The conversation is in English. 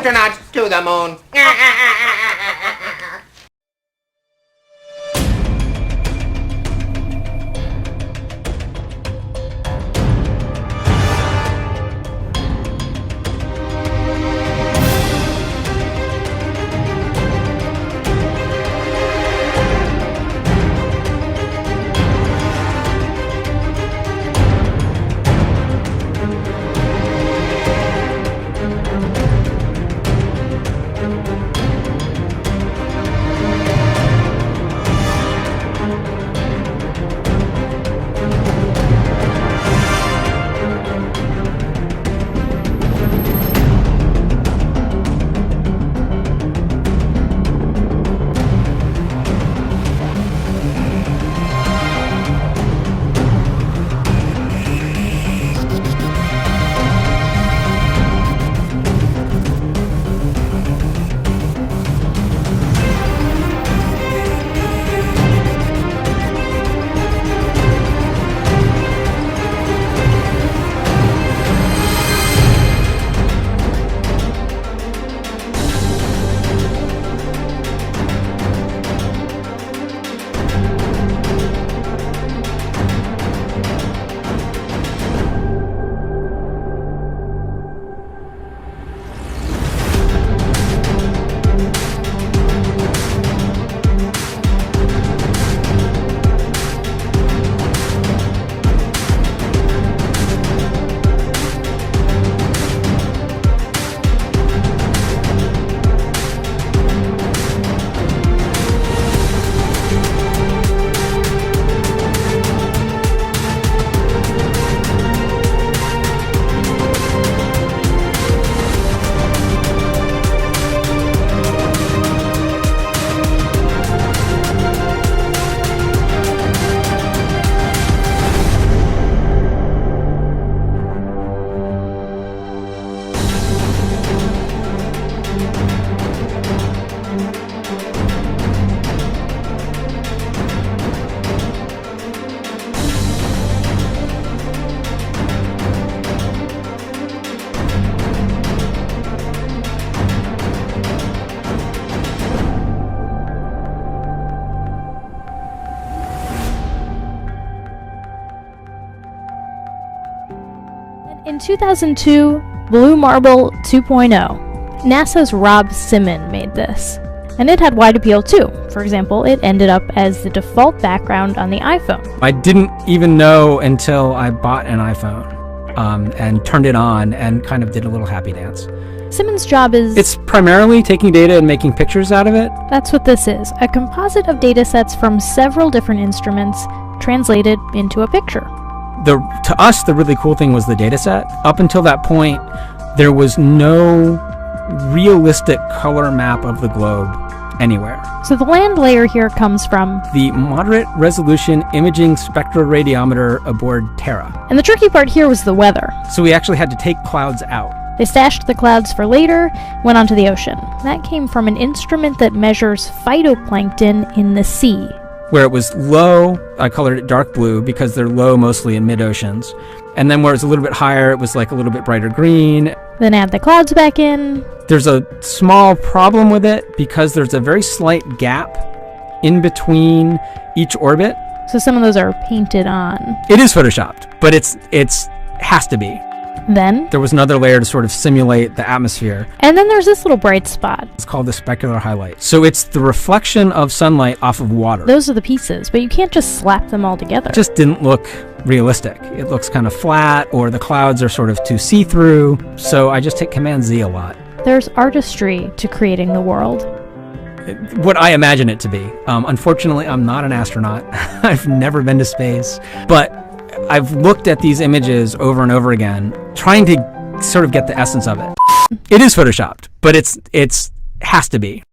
astronauts to the moon. In 2002, Blue Marble 2.0, NASA's Rob Simon made this. And it had wide appeal too. For example, it ended up as the default background on the iPhone. I didn't even know until I bought an iPhone and turned it on and kind of did a little happy dance. Simon's job is... It's primarily taking data and making pictures out of it. That's what this is, a composite of data sets from several different instruments translated into a picture. To us, the really cool thing was the data set. Up until that point, there was no realistic color map of the globe anywhere. So the land layer here comes from the Moderate Resolution Imaging Spectroradiometer aboard Terra. And the tricky part here was the weather. So we actually had to take clouds out. They stashed the clouds for later, went onto the ocean. That came from an instrument that measures phytoplankton in the sea. Where it was low, I colored it dark blue because they're low mostly in mid-oceans. And then where it's a little bit higher, it was like a little bit brighter green. Then add the clouds back in. There's a small problem with it because there's a very slight gap in between each orbit. So some of those are painted on. It is photoshopped, but it's has to be. Then there was another layer to sort of simulate the atmosphere. And then there's this little bright spot. It's called the specular highlight. So it's the reflection of sunlight off of water. Those are the pieces, but you can't just slap them all together. It just didn't look realistic. It looks kind of flat, or the clouds are sort of too see-through. So I just hit Command Z a lot. There's artistry to creating the world. What I imagine it to be. Unfortunately, I'm not an astronaut. I've never been to space, but I've looked at these images over and over again, trying to sort of get the essence of it. It is photoshopped, but it's has to be.